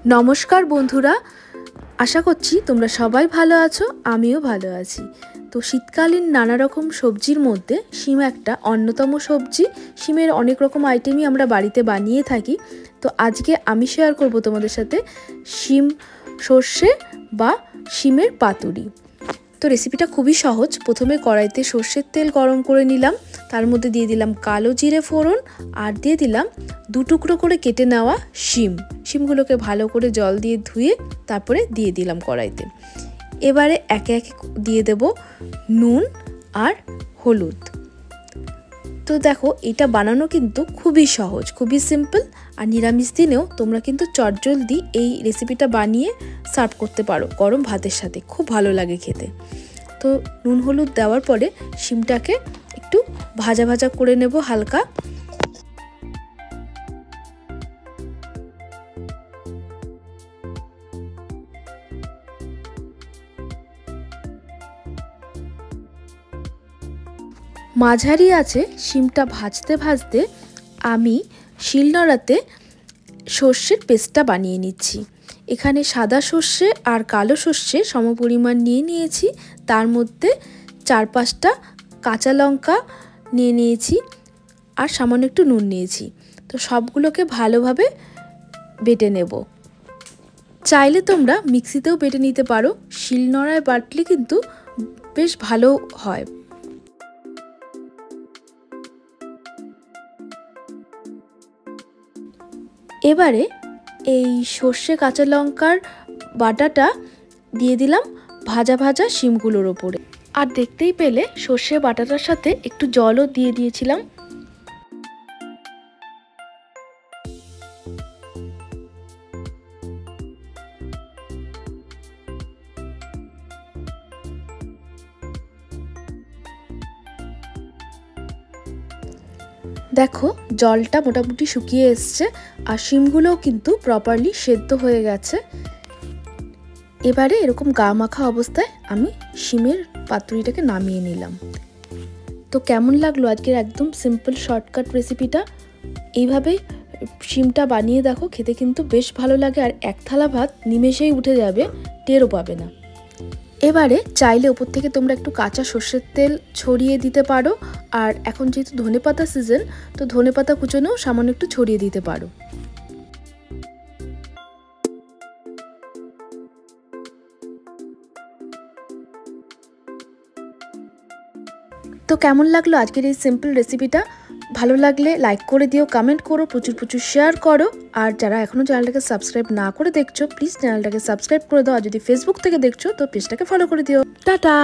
नमस्कार बंधुरा आशा करছি তোমরা সবাই ভালো আছো আমিও ভালো আছি। তো শীতকালীন নানা রকম সবজির মধ্যে শিম একটা অন্যতম সবজি। শিমের অনেক রকম আইটেমই আমরা বাড়িতে বানিয়ে থাকি। তো আজকে আমি শেয়ার করব তোমাদের সাথে শিম সর্ষে বা শিমের পাতুরি। তো রেসিপিটা খুবই সহজ। প্রথমে কড়াইতে সর্ষের তেল গরম করে নিলাম, তার মধ্যে দিয়ে দিলাম কালো জিরে ফোড়ন আর দিয়ে দিলাম দু টুকরো করে কেটে নেওয়া শিমগুলোকে ভালো করে জল দিয়ে ধুয়ে তারপরে দিয়ে দিলাম কড়াইতে। এবারে একে একে দিয়ে দেব নুন আর হলুদ। তো দেখো এটা বানানো কিন্তু খুবই সহজ, খুবই সিম্পল। আর নিরামিষ দিনেও তোমরা কিন্তু চটজলদি এই রেসিপিটা বানিয়ে সার্ভ করতে পারো গরম ভাতের সাথে, খুব ভালো লাগে খেতে। তো নুন হলুদ দেওয়ার পরে শিমটাকে একটু ভাজা ভাজা করে নেব হালকা। মাঝারি আছে শিমটা ভাজতে ভাজতে আমি শিলনোড়াতে সর্ষের পেস্টটা বানিয়ে নিচ্ছি। এখানে সাদা সর্ষে আর কালো সর্ষে সমপরিমাণ নিয়ে নিয়েছি, তার মধ্যে 4-5টা কাঁচা লঙ্কা নিয়ে নিয়েছি আর সামান্য একটু নুন নিয়েছি। তো সবগুলোকে ভালোভাবে বেটে নেব। চাইলে তোমরা মিক্সিতেও বেটে নিতে পারো, শিলনোড়ায় বাটলে কিন্তু বেশ ভালো হয়। এবারে এই সর্ষে কাঁচা লঙ্কার বাটাটা দিয়ে দিলাম ভাজা ভাজা শিমগুলোর ওপরে। আর দেখতেই পেলে সর্ষে বাটাটার সাথে একটু জলও দিয়ে দিয়েছিলাম। দেখো জলটা মোটামুটি শুকিয়ে এসছে আর শিমগুলোও কিন্তু প্রপারলি সেদ্ধ হয়ে গেছে। এবারে এরকম গা মাখা অবস্থায় আমি শিমের পাতুরিটাকে নামিয়ে নিলাম। তো কেমন লাগলো আজকের একদম সিম্পল শর্টকাট রেসিপিটা? এইভাবে শিমটা বানিয়ে দেখো, খেতে কিন্তু বেশ ভালো লাগে আর এক থালা ভাত নিমেষেই উঠে যাবে, টেরও পাবে না। এবারে চাইলে ওপর থেকে তোমরা একটু কাঁচা সর্ষের তেল ছড়িয়ে দিতে পারো। আর এখন যেহেতু ধনেপাতা সিজন, তো ধনেপাতা কুচোনোও সামান্য একটু ছড়িয়ে দিতে পারো। তো কেমন লাগলো আজকের এই সিম্পল রেসিপিটা? ভালো লাগলে লাইক করে দিও, কমেন্ট করো, প্রচুর প্রচুর শেয়ার করো। আর যারা এখনও চ্যানেলটাকে সাবস্ক্রাইব না করে দেখছো, প্লিজ চ্যানেলটাকে সাবস্ক্রাইব করে দাও। আর যদি ফেসবুক থেকে দেখছো তো পেজটাকে ফলো করে দিও। টাটা।